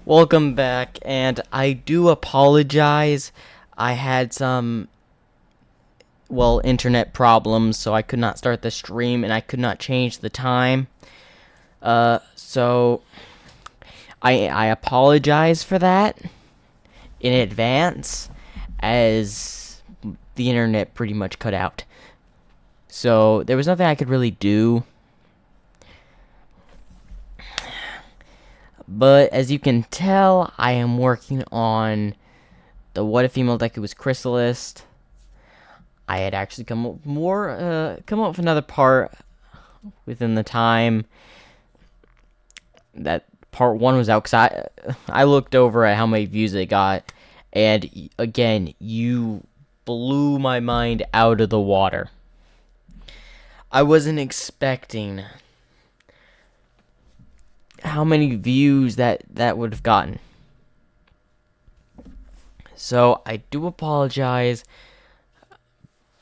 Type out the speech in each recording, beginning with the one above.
Welcome back, and I do apologize. I had some, internet problems, so I could not start the stream and I could not change the time. So I apologize for that in advance, as the internet pretty much cut out. So there was nothing I could really do. But as you can tell, I am working on the What If Female Deku was Chrysalis. I had actually come up with another part within the time that part one was out. Cause I looked over at how many views they got, and again, you blew my mind out of the water. I wasn't expecting how many views that would have gotten. So I do apologize.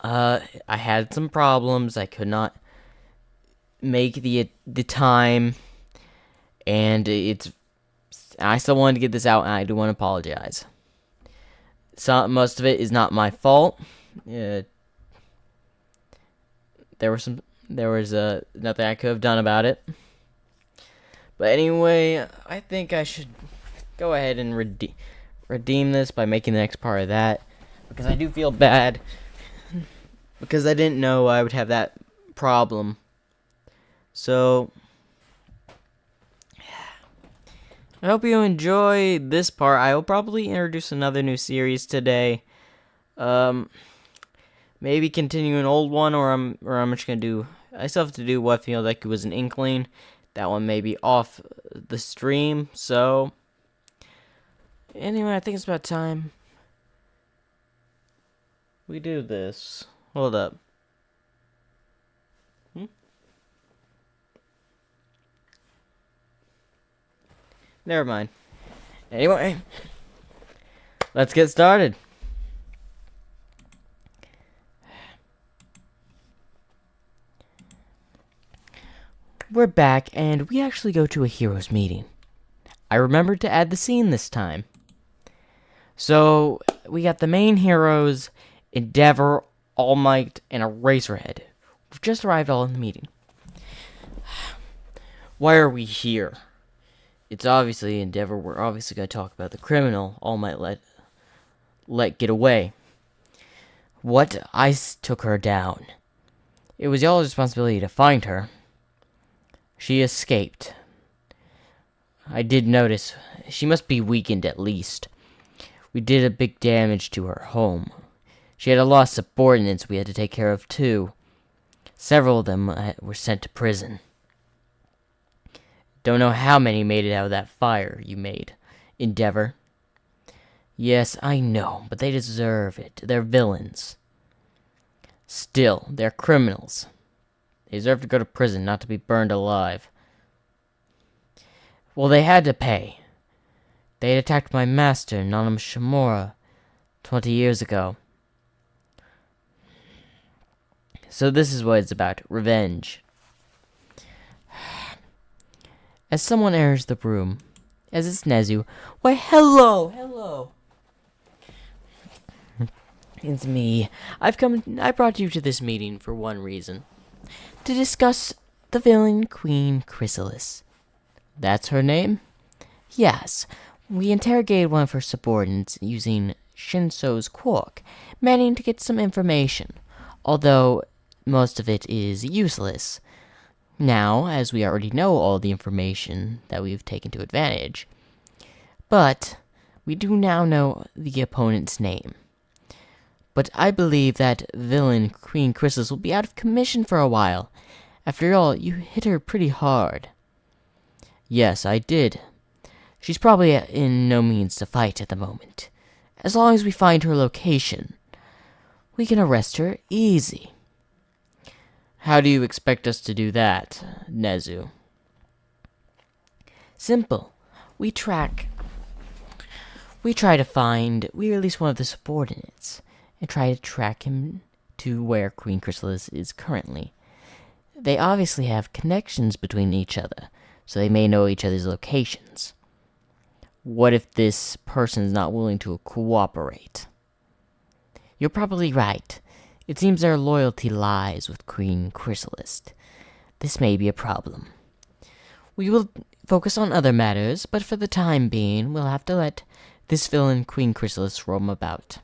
I had some problems. I could not make the time, and I still wanted to get this out, and I do want to apologize. Most of it is not my fault. There was nothing I could have done about it. But anyway, I think I should go ahead and redeem this by making the next part of that, because I do feel bad because I didn't know I would have that problem. So I hope you enjoy this part. I will probably introduce another new series today. Maybe continue an old one, or I'm just gonna do. I still have to do what feel like it was an inkling. That one may be off the stream. So anyway, I think it's about time we do this. Hold up. Never mind. Anyway, let's get started. We're back, and we actually go to a heroes meeting. I remembered to add the scene this time. So, we got the main heroes, Endeavor, All Might, and Eraserhead. We've just arrived all in the meeting. Why are we here? It's obviously Endeavor. We're obviously going to talk about the criminal All Might let get away. What? I took her down. It was y'all's responsibility to find her. She escaped. I did notice. She must be weakened at least. We did a big damage to her home. She had a lot of subordinates we had to take care of too. Several of them were sent to prison. Don't know how many made it out of that fire you made, Endeavor. Yes, I know, but they deserve it. They're villains. Still, they're criminals. They deserve to go to prison, not to be burned alive. Well, they had to pay. They had attacked my master, Nanam Shimura, 20 years ago. So this is what it's about, revenge. As someone enters the room, as it's Nezu, why, hello! It's me. I brought you to this meeting for one reason. To discuss the villain Queen Chrysalis. That's her name? Yes. We interrogated one of her subordinates using Shinso's quark, managing to get some information, although most of it is useless. Now, as we already know all the information that we've taken to advantage. But we do now know the opponent's name. But I believe that villain Queen Chrysalis will be out of commission for a while. After all, you hit her pretty hard. Yes, I did. She's probably in no means to fight at the moment. As long as we find her location, we can arrest her easy. How do you expect us to do that, Nezu? Simple. We release one of the subordinates and try to track him to where Queen Chrysalis is currently. They obviously have connections between each other, so they may know each other's locations. What if this person's not willing to cooperate? You're probably right. It seems their loyalty lies with Queen Chrysalis. This may be a problem. We will focus on other matters, but for the time being, we'll have to let this villain, Queen Chrysalis, roam about.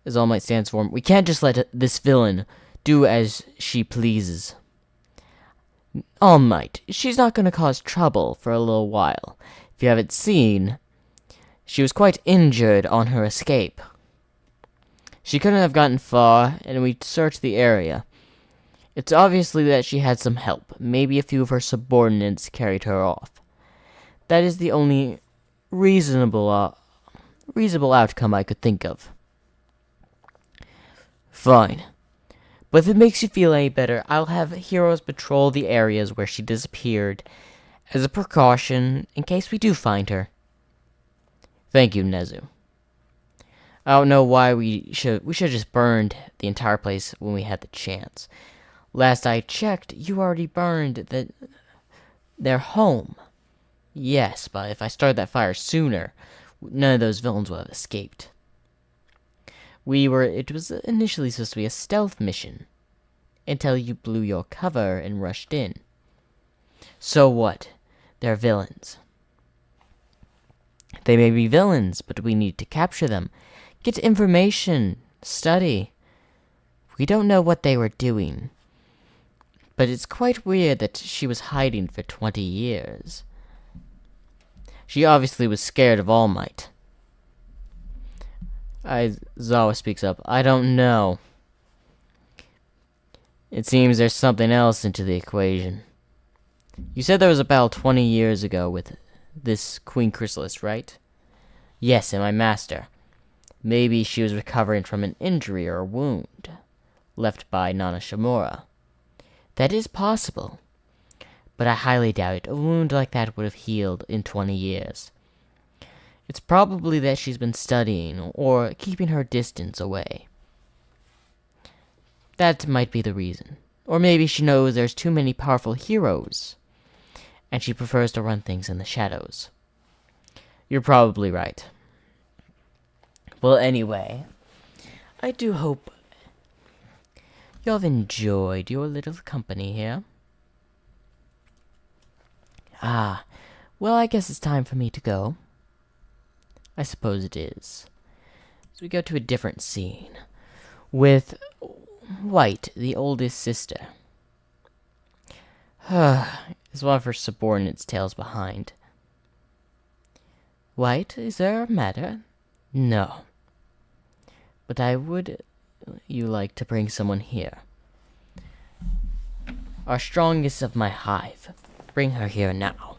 As All Might stands for, we can't just let this villain do as she pleases. All Might, she's not going to cause trouble for a little while. If you haven't seen, she was quite injured on her escape. She couldn't have gotten far, and we searched the area. It's obviously that she had some help. Maybe a few of her subordinates carried her off. That is the only reasonable outcome I could think of. Fine. But if it makes you feel any better, I'll have heroes patrol the areas where she disappeared as a precaution in case we do find her. Thank you, Nezu. I don't know why we should have just burned the entire place when we had the chance. Last I checked, you already burned their home. Yes, but if I started that fire sooner, none of those villains would have escaped. It was initially supposed to be a stealth mission, until you blew your cover and rushed in. So what? They're villains. They may be villains, but we need to capture them. Get information. Study. We don't know what they were doing. But it's quite weird that she was hiding for 20 years. She obviously was scared of All Might. Zawa speaks up. I don't know. It seems there's something else into the equation. You said there was a battle 20 years ago with this Queen Chrysalis, right? Yes, and my master. Maybe she was recovering from an injury or a wound left by Nana Shimura. That is possible. But I highly doubt it. A wound like that would have healed in 20 years. It's probably that she's been studying or keeping her distance away. That might be the reason. Or maybe she knows there's too many powerful heroes, and she prefers to run things in the shadows. You're probably right. Well, anyway, I do hope you have enjoyed your little company here. Well, I guess it's time for me to go. I suppose it is. So we go to a different scene with White, the oldest sister. Is one of her subordinates tails behind. White, is there a matter? No. But would you like to bring someone here? Our strongest of my hive. Bring her here now.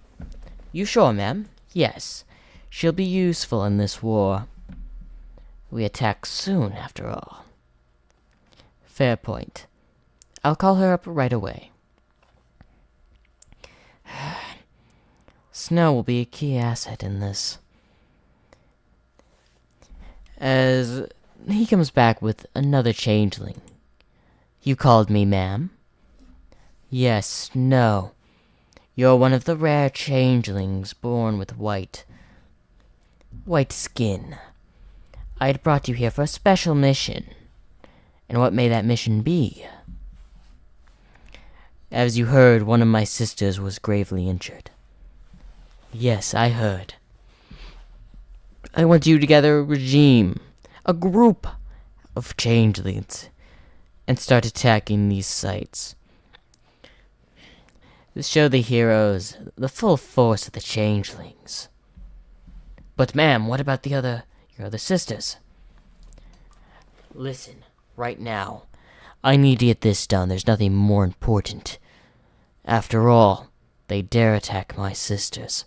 You sure, ma'am? Yes. She'll be useful in this war. We attack soon, after all. Fair point. I'll call her up right away. Snow will be a key asset in this. As he comes back with another changeling. You called me, ma'am? Yes, no. You're one of the rare changelings born with white skin. I had brought you here for a special mission. And what may that mission be? As you heard, one of my sisters was gravely injured. Yes, I heard. I want you to gather a regime, a group of changelings, and start attacking these sites. To show the heroes the full force of the changelings. But ma'am, what about your other sisters? Listen, right now, I need to get this done. There's nothing more important. After all, they dare attack my sisters.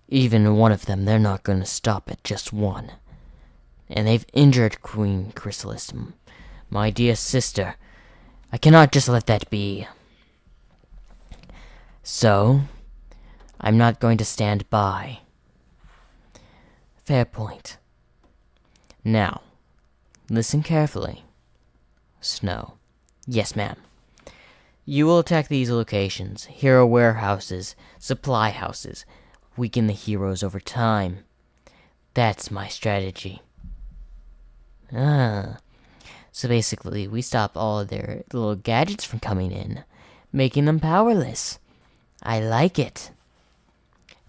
Even one of them, they're not going to stop at just one. And they've injured Queen Chrysalis, my dear sister. I cannot just let that be. So, I'm not going to stand by. Fair point. Now, listen carefully. Snow. Yes, ma'am. You will attack these locations, hero warehouses, supply houses, weaken the heroes over time. That's my strategy. Ah. So basically, we stop all of their little gadgets from coming in, making them powerless. I like it.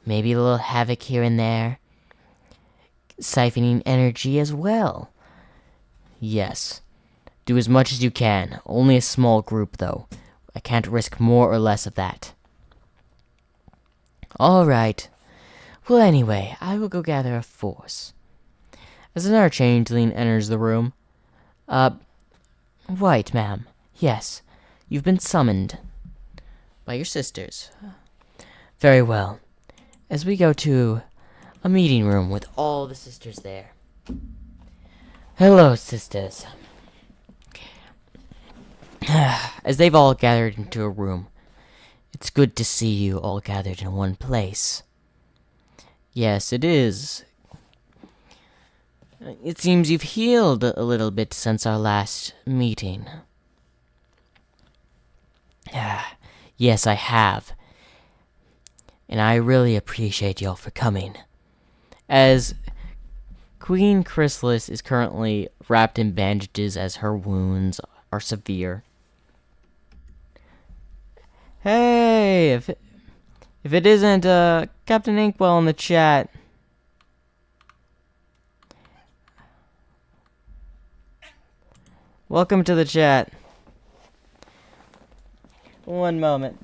Maybe a little havoc here and there. Siphoning energy as well. Yes. Do as much as you can. Only a small group, though. I can't risk more or less of that. Alright. Well, anyway, I will go gather a force. As another changeling enters the room. White, ma'am. Yes. You've been summoned. By your sisters. Very well. As we go to a meeting room with all the sisters there. Hello, sisters. As they've all gathered into a room. It's good to see you all gathered in one place. Yes, it is. It seems you've healed a little bit since our last meeting. Yes, I have. And I really appreciate y'all for coming. As Queen Chrysalis is currently wrapped in bandages as her wounds are severe. Hey, if it isn't Captain Inkwell in the chat. Welcome to the chat. One moment.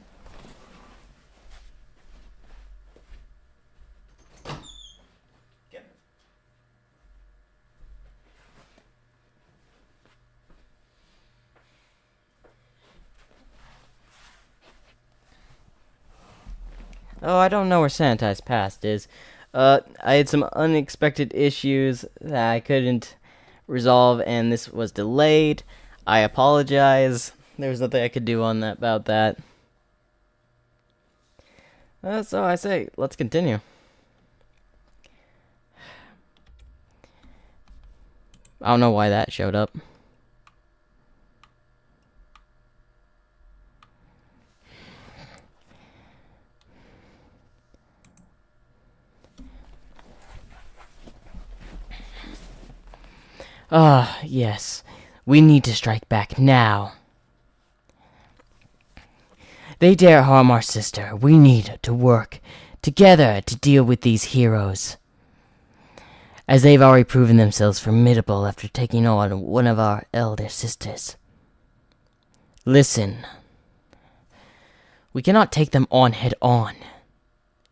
Oh, I don't know where Sanitized Past is. I had some unexpected issues that I couldn't resolve, and this was delayed. I apologize. There was nothing I could do about that. So I say, let's continue. I don't know why that showed up. Yes. We need to strike back now. They dare harm our sister. We need to work together to deal with these heroes. As they've already proven themselves formidable after taking on one of our elder sisters. Listen. We cannot take them on head on.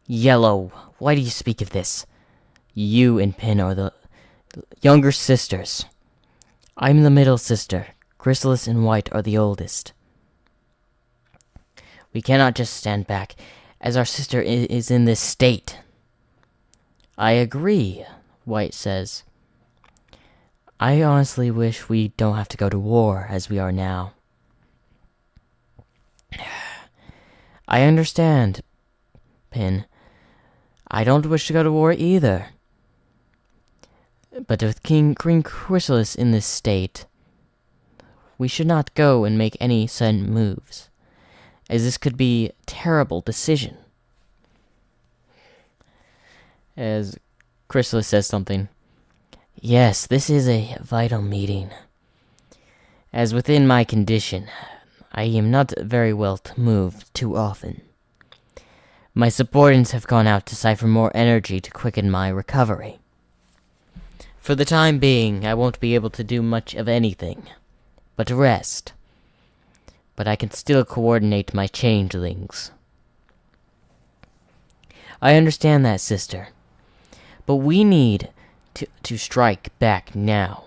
Yellow, why do you speak of this? You and Pin are the younger sisters. I'm the middle sister. Chrysalis and White are the oldest. We cannot just stand back, as our sister is in this state. I agree, White says. I honestly wish we don't have to go to war as we are now. I understand, Pin. I don't wish to go to war either. But with Queen Chrysalis in this state, we should not go and make any sudden moves, as this could be a terrible decision. As Chrysalis says something. Yes, this is a vital meeting. As within my condition, I am not very well moved too often. My subordinates have gone out to cipher more energy to quicken my recovery. For the time being, I won't be able to do much of anything, but rest. But I can still coordinate my changelings. I understand that, sister. But we need to strike back now.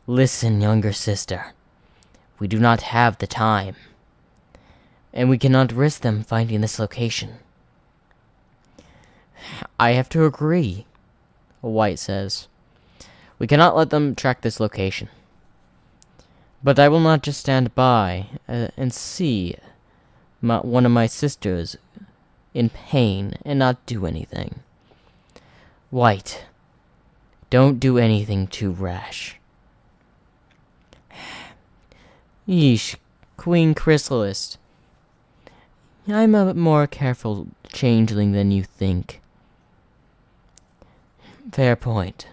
Listen, younger sister. We do not have the time. And we cannot risk them finding this location. I have to agree, White says. We cannot let them track this location. But I will not just stand by and see one of my sisters in pain and not do anything. White, don't do anything too rash. Yeesh, Queen Chrysalis. I'm a more careful changeling than you think. Fair point.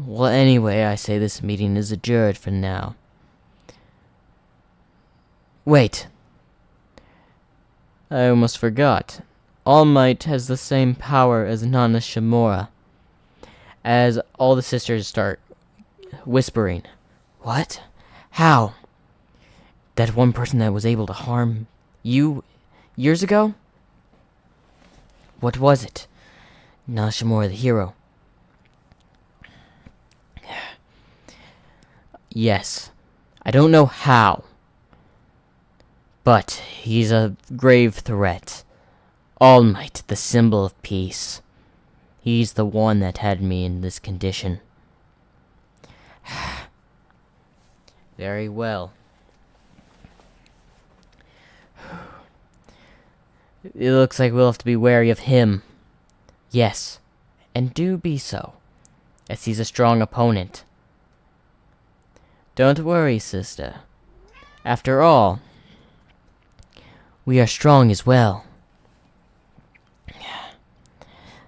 Well, anyway, I say this meeting is adjourned for now. Wait. I almost forgot. All Might has the same power as Nana Shimura. As all the sisters start whispering. What? How? That one person that was able to harm you years ago? What was it? Nana Shimura, the hero. Yes. I don't know how. But he's a grave threat. All Might, the symbol of peace. He's the one that had me in this condition. Very well. It looks like we'll have to be wary of him. Yes, and do be so, as he's a strong opponent. Don't worry, sister. After all, we are strong as well.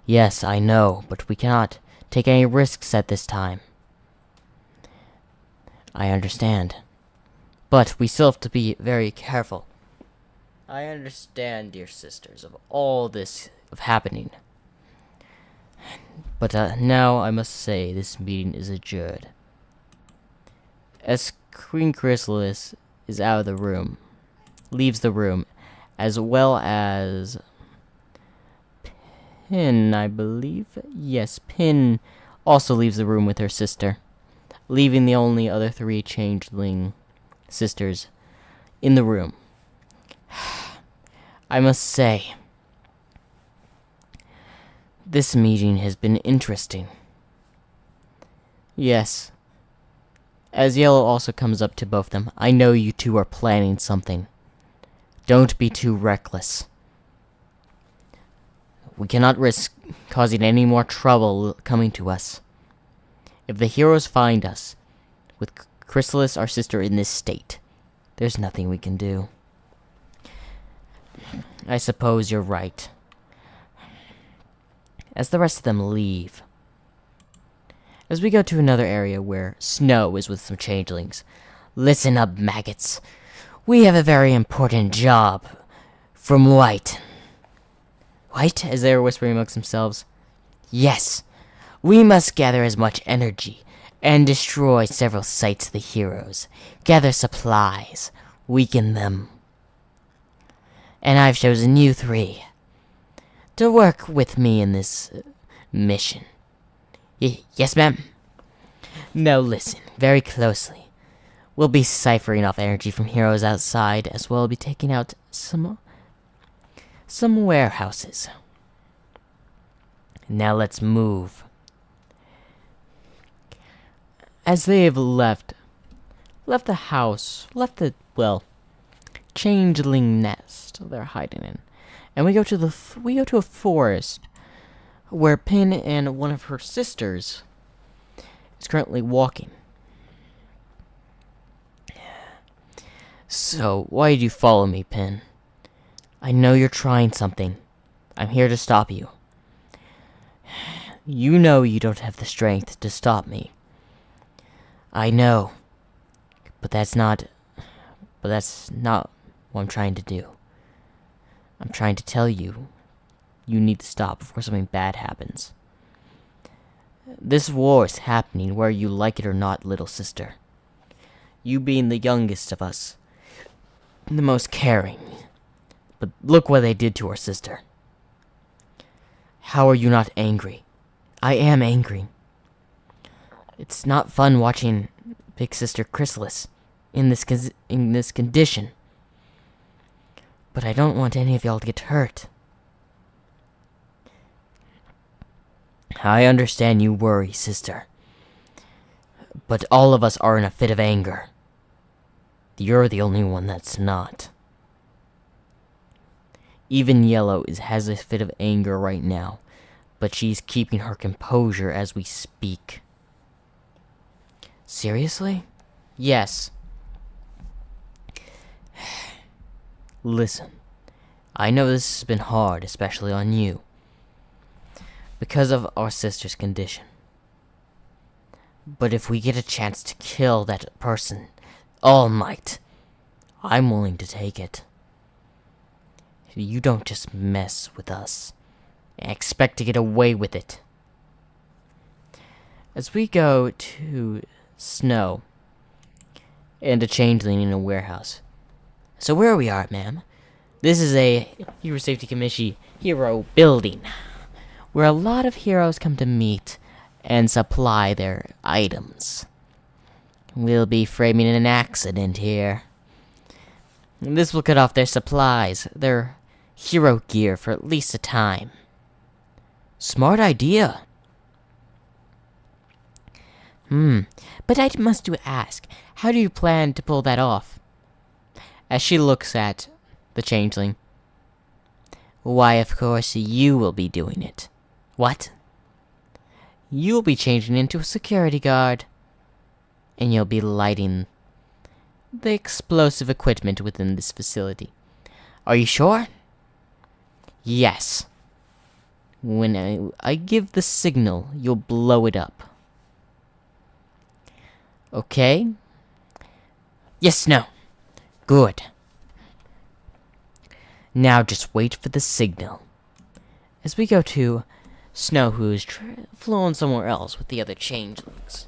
Yes, I know, but we cannot take any risks at this time. I understand. But we still have to be very careful. I understand, dear sisters, of all this happening. But now I must say this meeting is adjourned. As Queen Chrysalis is out of the room, leaves the room, as well as Pin, I believe. Yes, Pin also leaves the room with her sister, leaving the only other 3 changeling sisters in the room. I must say, this meeting has been interesting. Yes. As Yellow also comes up to both of them, I know you two are planning something. Don't be too reckless. We cannot risk causing any more trouble coming to us. If the heroes find us, with Chrysalis, our sister, in this state, there's nothing we can do. I suppose you're right. As the rest of them leave, as we go to another area where Snow is with some changelings. Listen up, maggots. We have a very important job from White. White? As they were whispering amongst themselves. Yes, we must gather as much energy and destroy several sites of the heroes. Gather supplies, weaken them. And I've chosen you 3 to work with me in this mission. Yes, ma'am? Now listen very closely. We'll be ciphering off energy from heroes outside, as well as be taking out some warehouses. Now let's move. As they have left the house, changeling nest they're hiding in, and we go to a forest where Pin and one of her sisters is currently walking. So, why did you follow me, Pin? I know you're trying something. I'm here to stop you. You know you don't have the strength to stop me. I know. But that's not what I'm trying to do. I'm trying to tell you, you need to stop before something bad happens. This war is happening whether you like it or not, little sister. You being the youngest of us, the most caring. But look what they did to our sister. How are you not angry? I am angry. It's not fun watching Big Sister Chrysalis in this condition. But I don't want any of y'all to get hurt. I understand you worry, sister. But all of us are in a fit of anger. You're the only one that's not. Even Yellow has a fit of anger right now, but she's keeping her composure as we speak. Seriously? Yes. Listen, I know this has been hard, especially on you, because of our sister's condition. But if we get a chance to kill that person, All Might, I'm willing to take it. You don't just mess with us and expect to get away with it. As we go to Snow and a changeling in a warehouse. So where we are, ma'am? This is a Hero Safety Commission hero building, where a lot of heroes come to meet and supply their items. We'll be framing an accident here. This will cut off their supplies, their hero gear for at least a time. Smart idea. But I must ask, how do you plan to pull that off? As she looks at the changeling. Why, of course, you will be doing it. What? You'll be changing into a security guard. And you'll be lighting the explosive equipment within this facility. Are you sure? Yes. When I give the signal, you'll blow it up. Okay? Yes, no. Good. Now just wait for the signal. As we go to Snow, who's flown somewhere else with the other changelings.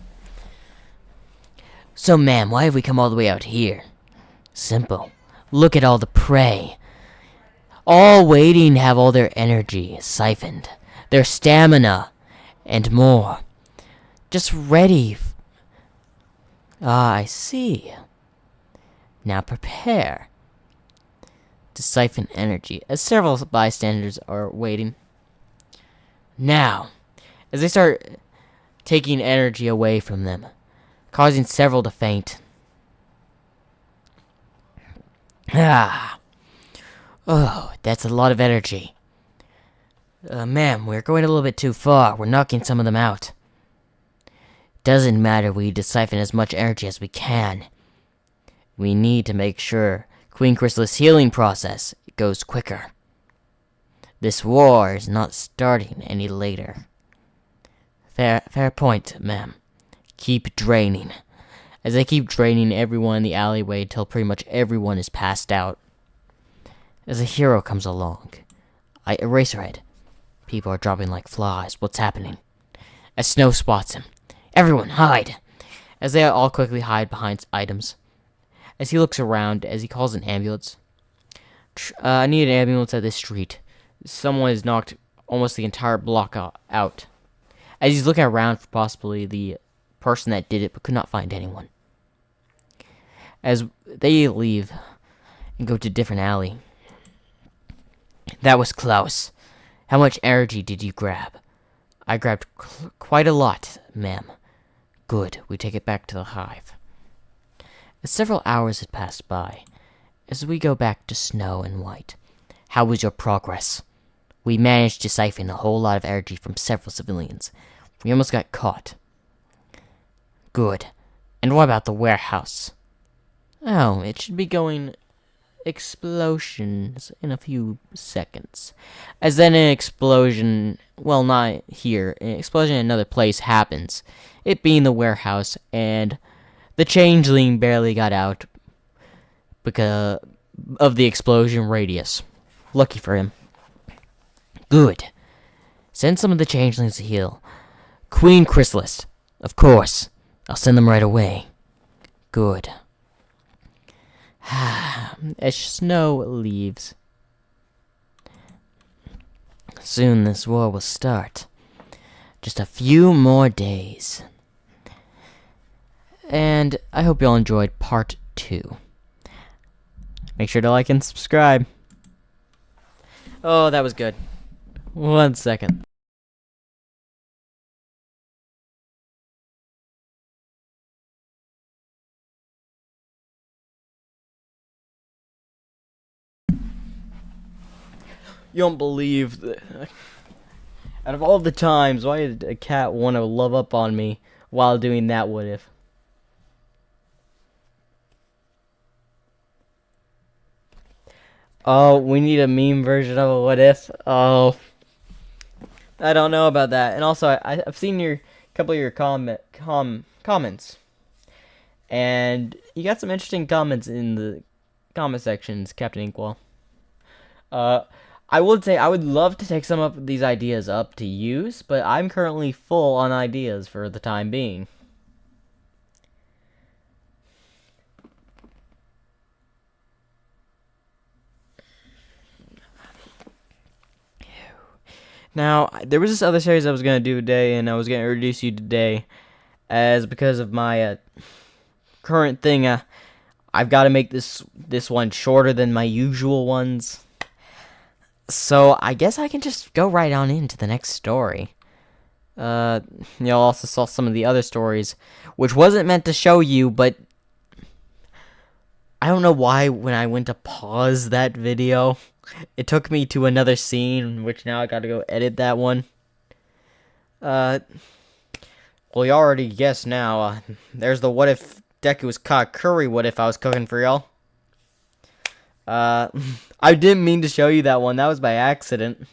So, ma'am, why have we come all the way out here? Simple. Look at all the prey. All waiting to have all their energy siphoned. Their stamina, and more. Just ready. I see. Now prepare to siphon energy, as several bystanders are waiting. Now, as they start taking energy away from them, causing several to faint. Oh, that's a lot of energy. Ma'am, we're going a little bit too far. We're knocking some of them out. Doesn't matter, we need to siphon as much energy as we can. We need to make sure Queen Chrysalis' healing process goes quicker. This war is not starting any later. Fair point, ma'am. Keep draining. As they keep draining everyone in the alleyway till pretty much everyone is passed out. As a hero comes along, I erase her head. People are dropping like flies. What's happening? As Snow spots him. Everyone, hide! As they all quickly hide behind items. As he looks around, as he calls an ambulance. I need an ambulance at this street. Someone has knocked almost the entire block out. As he's looking around for possibly the person that did it, but could not find anyone. As they leave and go to a different alley. That was close. How much energy did you grab? I grabbed quite a lot, ma'am. Good, we take it back to the hive. As several hours had passed by, as we go back to Snow and White, how was your progress? We managed to siphon a whole lot of energy from several civilians. We almost got caught. Good. And what about the warehouse? Oh, it should be going explosions in a few seconds. As then an explosion, well, not here, an explosion in another place happens. It being the warehouse, and the changeling barely got out because of the explosion radius. Lucky for him. Good. Send some of the changelings to heal. Queen Chrysalis, of course. I'll send them right away. Good. As Snow leaves. Soon this war will start. Just a few more days. And I hope you all enjoyed part 2. Make sure to like and subscribe. Oh, that was good. 1 second. You don't believe that. Out of all the times, why did a cat want to love up on me while doing that what if? Oh, we need a meme version of a what if. Oh, I don't know about that. And also, I've seen your couple of your comments, and you got some interesting comments in the comment sections, Captain Inkwell. Uh, I would say I would love to take some of these ideas up to use, but I'm currently full on ideas for the time being. Now, there was this other series I was going to do today, and I was going to introduce you today, as because of my current thing, I've got to make this one shorter than my usual ones. So I guess I can just go right on into the next story. You also saw some of the other stories, which wasn't meant to show you, but I don't know why when I went to pause that video, it took me to another scene, which now I gotta go edit that one. Well, you already guessed now. There's the what if Deku was caught curry what if I was cooking for y'all. I didn't mean to show you that one. That was by accident.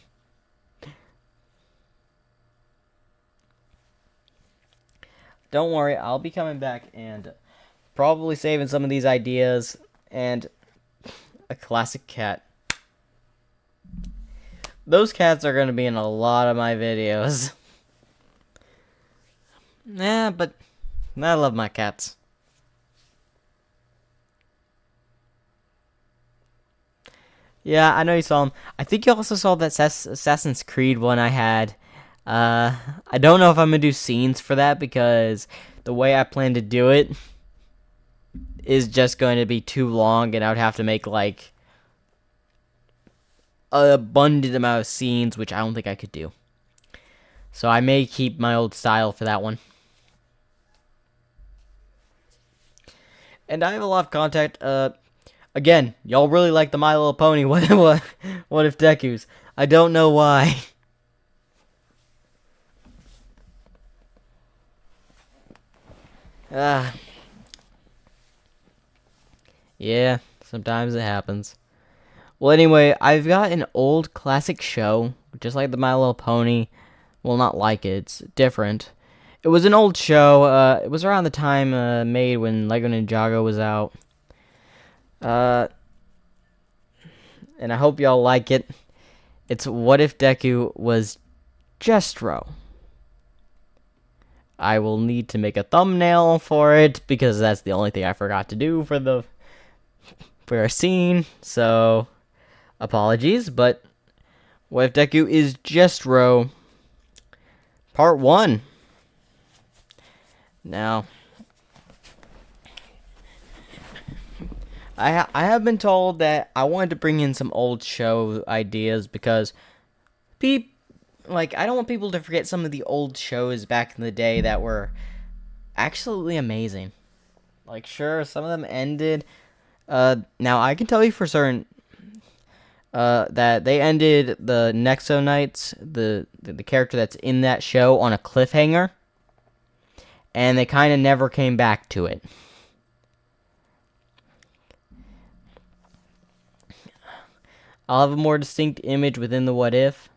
Don't worry, I'll be coming back and probably saving some of these ideas and a classic cat. Those cats are going to be in a lot of my videos. Yeah, but I love my cats. Yeah, I know you saw them. I think you also saw that Assassin's Creed one I had. I don't know if I'm going to do scenes for that because the way I plan to do it is just going to be too long and I would have to make like an abundant amount of scenes, which I don't think I could do. So I may keep my old style for that one. And I have a lot of contact. Again, y'all really like the My Little Pony. What if Deku's? I don't know why. Yeah, sometimes it happens. Well, anyway, I've got an old classic show, just like the My Little Pony. Well, not like it, it's different. It was an old show. It was around the time made when Lego Ninjago was out. And I hope y'all like it. It's What If Deku Was Jestro. I will need to make a thumbnail for it because that's the only thing I forgot to do for a scene. So, apologies, but What If Deku Is Jestro Part 1. Now, I have been told that I wanted to bring in some old show ideas because I don't want people to forget some of the old shows back in the day that were absolutely amazing. Like, sure, some of them ended. Now I can tell you for certain that they ended the Nexo Knights, the character that's in that show, on a cliffhanger, and they kind of never came back to it. I'll have a more distinct image within the what if.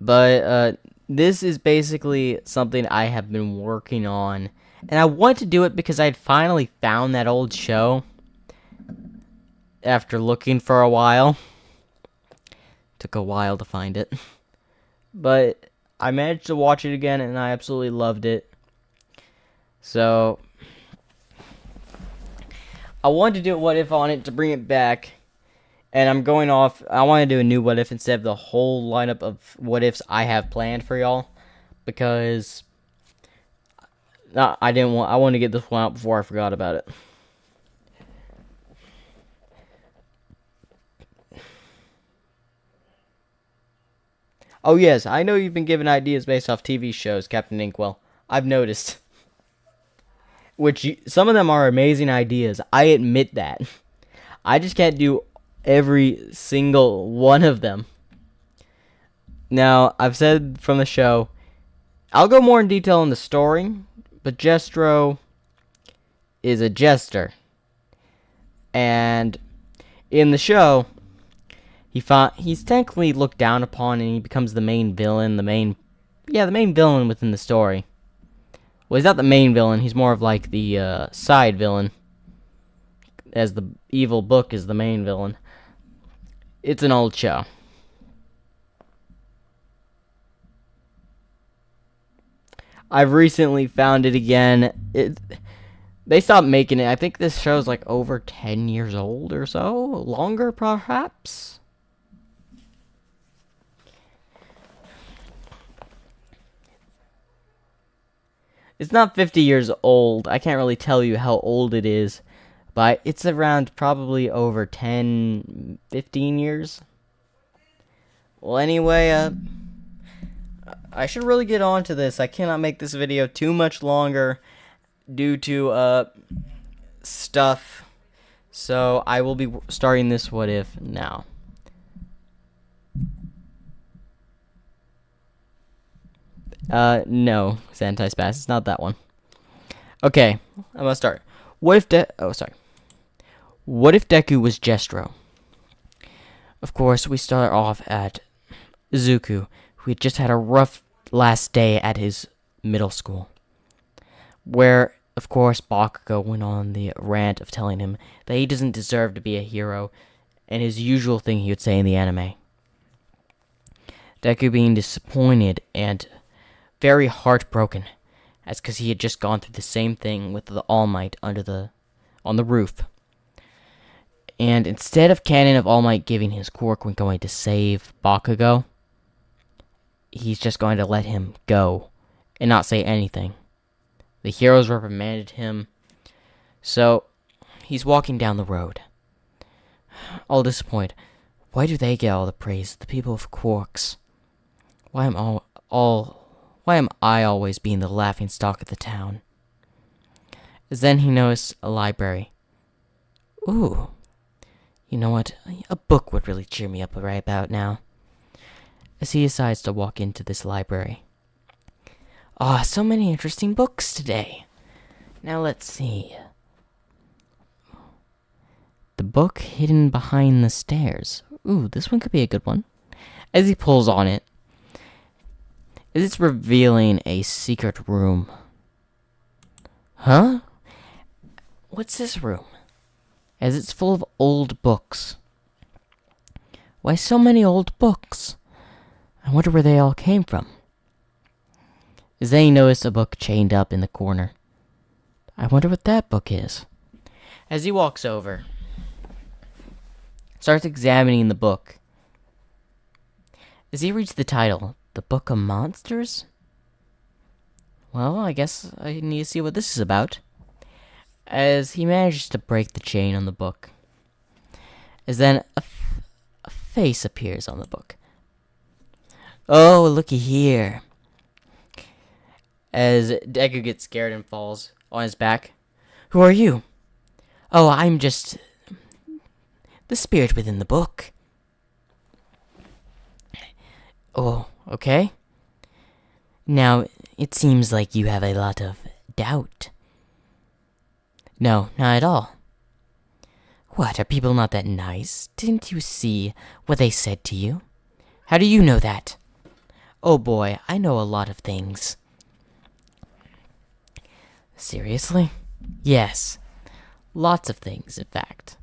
But this is basically something I have been working on. And I wanted to do it because I had finally found that old show after looking for a while. Took a while to find it. But I managed to watch it again and I absolutely loved it. So I wanted to do a what if on it to bring it back. And I'm going off. I want to do a new what if instead of the whole lineup of what ifs I have planned for y'all. Because I want to get this one out before I forgot about it. Oh yes, I know you've been given ideas based off TV shows, Captain Inkwell. I've noticed. Some of them are amazing ideas. I admit that. I just can't do every single one of them. Now, I've said from the show, I'll go more in detail in the story, but Jestro is a jester. And In the show, he's technically looked down upon, and he becomes the main villain, the main villain within the story. Well, he's not the main villain, he's more of like the side villain, as the evil book is the main villain. It's an old show. I've recently found it again. They stopped making it. I think this show's like over 10 years old or so. Longer, perhaps? It's not 50 years old. I can't really tell you how old it is. But it's around probably over 10, 15 years. Well, anyway, I should really get on to this. I cannot make this video too much longer due to stuff. So I will be starting this what if now. No, Anti-Spaz, it's not that one. Okay, I'm gonna start. What if What if Deku was Jestro? Of course, we start off at Zuko, who had just had a rough last day at his middle school, where, of course, Bakugo went on the rant of telling him that he doesn't deserve to be a hero, and his usual thing he would say in the anime. Deku being disappointed and very heartbroken, as because he had just gone through the same thing with the All Might on the roof. And instead of Canon of All Might giving his quirk when going to save Bakugo, he's just going to let him go and not say anything. The heroes reprimanded him, so he's walking down the road, all disappointed. Why do they get all the praise? The people of Quarks. Why am I always being the laughing stock of the town? As then he noticed a library. Ooh, you know what? A book would really cheer me up right about now. As he decides to walk into this library. Ah, so many interesting books today. Now let's see. The book hidden behind the stairs. Ooh, this one could be a good one. As he pulls on it, it's revealing a secret room. Huh? What's this room? As it's full of old books. Why so many old books? I wonder where they all came from. As then he noticed a book chained up in the corner. I wonder what that book is. As he walks over, starts examining the book. As he reads the title, The Book of Monsters? Well, I guess I need to see what this is about. As he manages to break the chain on the book. As then a face appears on the book. Oh, looky here. As Deku gets scared and falls on his back. Who are you? Oh, I'm just the spirit within the book. Oh, okay. Now, it seems like you have a lot of doubt. No, not at all. What, are people not that nice? Didn't you see what they said to you? How do you know that? Oh boy, I know a lot of things. Seriously? Yes. Lots of things, in fact.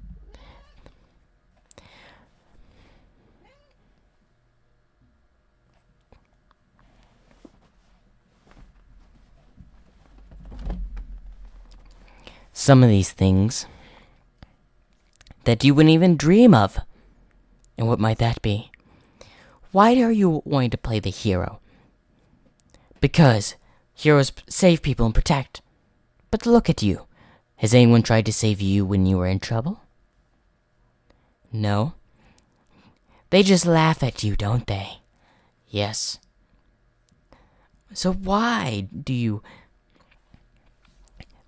Some of these things that you wouldn't even dream of. And what might that be? Why are you wanting to play the hero? Because heroes save people and protect. But look at you. Has anyone tried to save you when you were in trouble? No. They just laugh at you, don't they? Yes. So why do you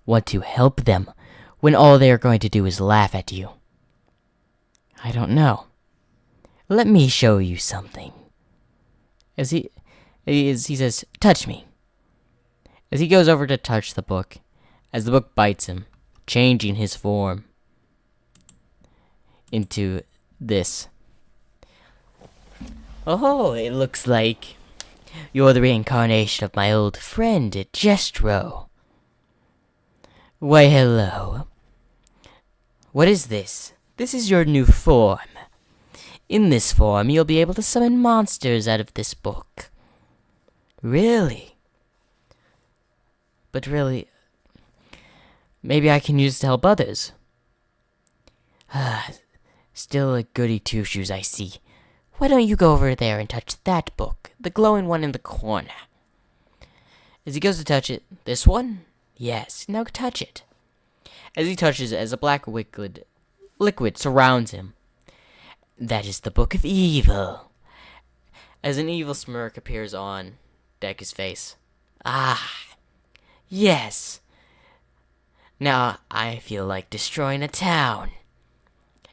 want to help them when all they are going to do is laugh at you? I don't know. Let me show you something. As he says, touch me. As he goes over to touch the book, as the book bites him, changing his form. into this. Oh, it looks like you're the reincarnation of my old friend, Jestro. Why, hello. What is this? This is your new form. In this form, you'll be able to summon monsters out of this book. Really? But really, maybe I can use it to help others. Still a goody two-shoes, I see. Why don't you go over there and touch that book, the glowing one in the corner? As he goes to touch it, this one? Yes, now touch it. As he touches it, as a black liquid surrounds him. That is the Book of Evil. As an evil smirk appears on Deku's face. Ah, yes. Now I feel like destroying a town.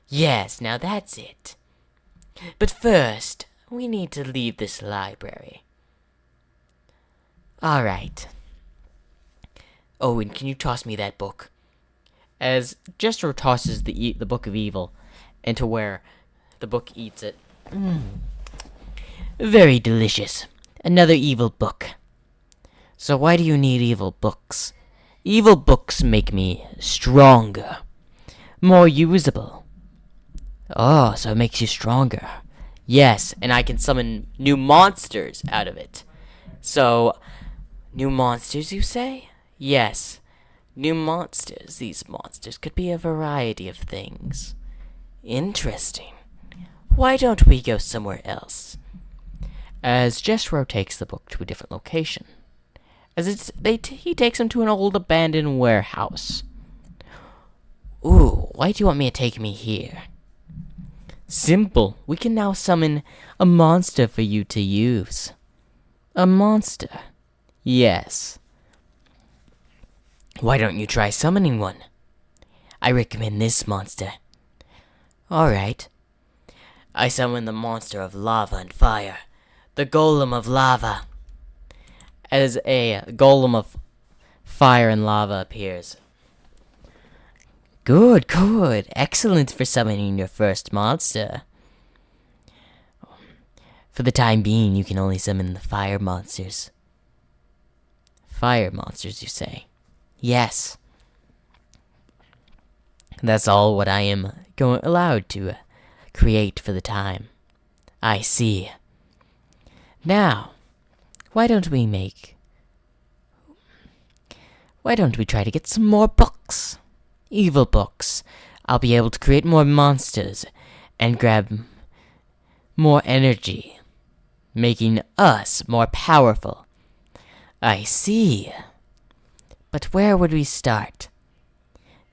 Yes, now that's it. But first, we need to leave this library. Alright. Owen, can you toss me that book? As Jester tosses the Book of Evil into where the book eats it. Very delicious. Another evil book. So why do you need evil books? Evil books make me stronger. More usable. Oh, so it makes you stronger. Yes, and I can summon new monsters out of it. So, new monsters, you say? Yes. New monsters. These monsters could be a variety of things. Interesting. Why don't we go somewhere else? As Jeshro takes the book to a different location. He takes him to an old abandoned warehouse. Ooh, why do you want me to take me here? Simple. We can now summon a monster for you to use. A monster? Yes. Why don't you try summoning one? I recommend this monster. Alright. I summon the monster of lava and fire. The golem of lava. As a golem of fire and lava appears. Good. Excellent for summoning your first monster. For the time being, you can only summon the fire monsters. Fire monsters, you say? Yes. That's all what I am allowed to create for the time. I see. Now, why don't we try to get some more books? Evil books. I'll be able to create more monsters and grab more energy, making us more powerful. I see. But where would we start?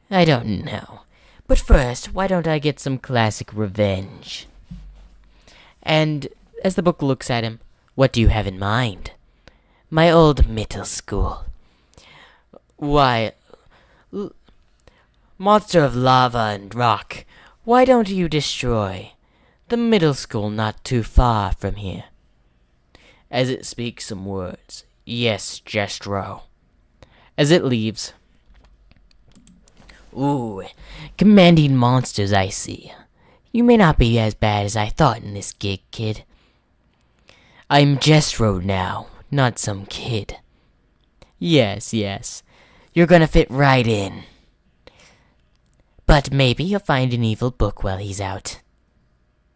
I don't know. But first, why don't I get some classic revenge? And as the book looks at him, what do you have in mind? My old middle school. Why, monster of lava and rock, why don't you destroy the middle school not too far from here? As it speaks some words. Yes, Jestro. As it leaves. Ooh, commanding monsters, I see. You may not be as bad as I thought in this gig, kid. I'm Jestro now, not some kid. Yes. You're gonna fit right in. But maybe he'll find an evil book while he's out.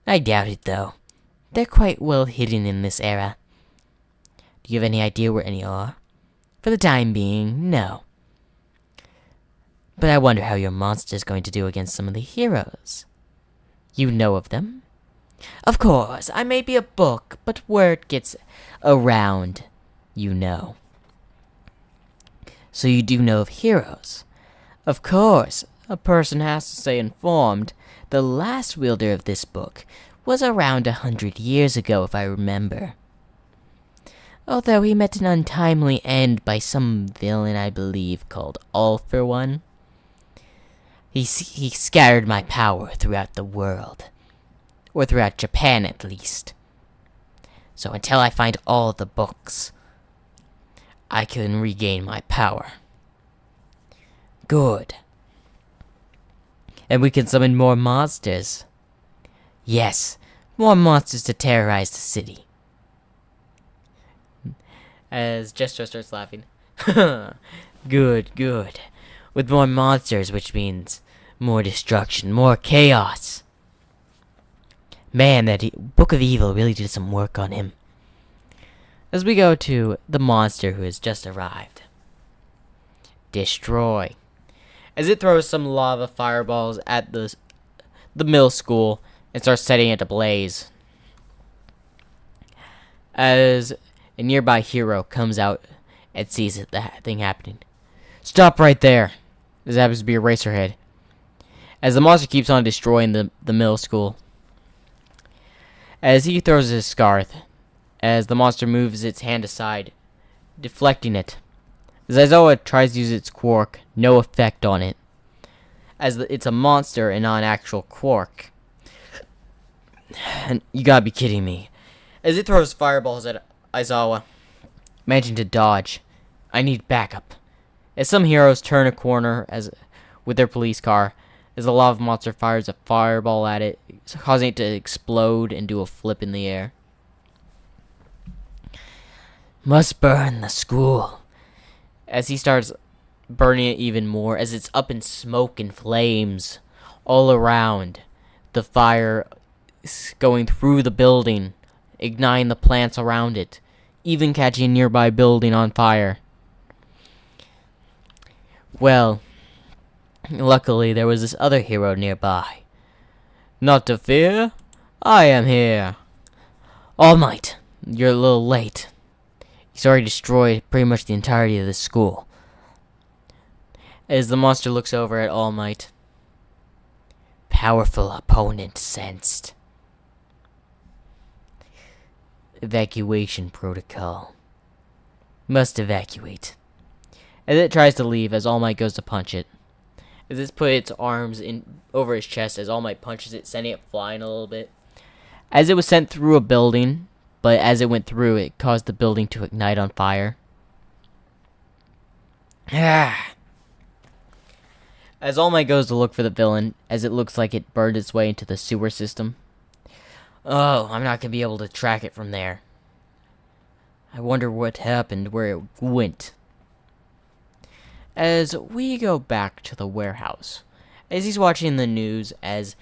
I doubt it, though. They're quite well hidden in this era. Do you have any idea where any are? For the time being, no. But I wonder how your monster's going to do against some of the heroes. You know of them? Of course, I may be a book, but word gets around, you know. So you do know of heroes? Of course, a person has to stay informed. The last wielder of this book was around 100 years ago, if I remember. Although he met an untimely end by some villain, I believe, called All for One. He scattered my power throughout the world. Or throughout Japan, at least. So until I find all the books, I can regain my power. Good. And we can summon more monsters. Yes, more monsters to terrorize the city. As Jestro starts laughing. Good, good. With more monsters, which means more destruction, more chaos. Man, that Book of Evil really did some work on him. As we go to the monster who has just arrived. Destroy. As it throws some lava fireballs at the middle school and starts setting it ablaze. As a nearby hero comes out and sees that thing happening. Stop right there! This happens to be Eraserhead. As the monster keeps on destroying the middle school. As he throws his scarf, as the monster moves its hand aside, deflecting it. As Aizawa tries to use its quark, no effect on it. As it's a monster and not an actual quark. And you gotta be kidding me. As it throws fireballs at Aizawa, managing to dodge. I need backup. As some heroes turn a corner with their police car, as the lava monster fires a fireball at it, causing it to explode and do a flip in the air. Must burn the school. As he starts burning it even more, as it's up in smoke and flames all around. The fire is going through the building, igniting the plants around it, even catching a nearby building on fire. Well, luckily there was this other hero nearby. Not to fear, I am here. All Might, you're a little late. He's already destroyed pretty much the entirety of the school. As the monster looks over at All Might. Powerful opponent sensed. Evacuation protocol. Must evacuate. As it tries to leave, as All Might goes to punch it. As it's put its arms in over his chest, as All Might punches it, sending it flying a little bit. As it was sent through a building, but as it went through, it caused the building to ignite on fire. As All Might goes to look for the villain, as it looks like it burned its way into the sewer system. Oh, I'm not going to be able to track it from there. I wonder what happened, where it went. As we go back to the warehouse, as he's watching the news, as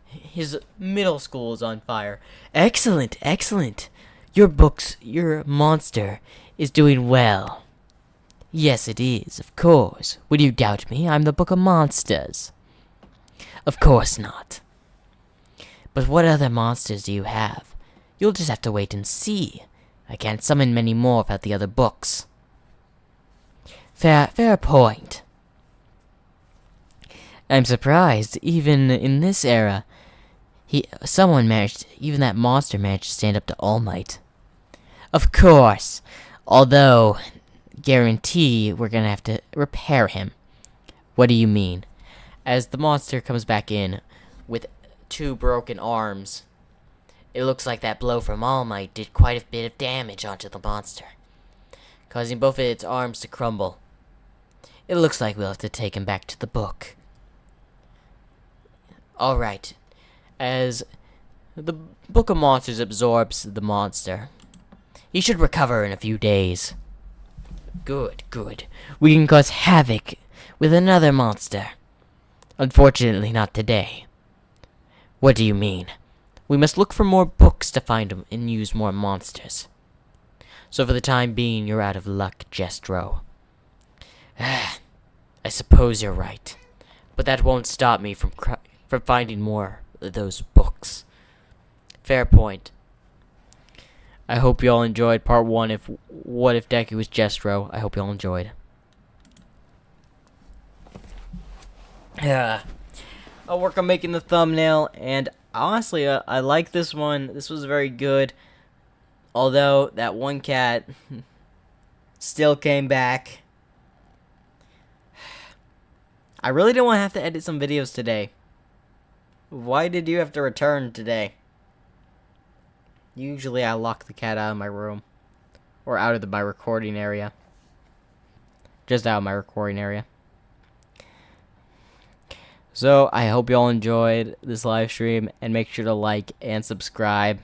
his middle school is on fire. Excellent, excellent. Your monster is doing well. Yes, it is, of course. Would you doubt me? I'm the Book of Monsters. Of course not. But what other monsters do you have? You'll just have to wait and see. I can't summon many more without the other books. Fair point. I'm surprised, even in this era, even that monster managed to stand up to All Might. Of course, although, guarantee we're gonna have to repair him. What do you mean? As the monster comes back in with 2 broken arms, it looks like that blow from All Might did quite a bit of damage onto the monster, causing both of its arms to crumble. It looks like we'll have to take him back to the book. Alright, as the Book of Monsters absorbs the monster, he should recover in a few days. Good, good. We can cause havoc with another monster. Unfortunately, not today. What do you mean? We must look for more books to find them and use more monsters. So for the time being, you're out of luck, Jestro. I suppose you're right. But that won't stop me from finding more of those books. Fair point. I hope you all enjoyed part 1 of What If Deku was Jestro. I hope you all enjoyed. I'll work on making the thumbnail, and honestly, I like this one. This was very good. Although, that one cat still came back. I really didn't want to have to edit some videos today. Why did you have to return today? Usually I lock the cat out of my room. Or out of my recording area. Just out of my recording area. So I hope y'all enjoyed this live stream, and make sure to like and subscribe.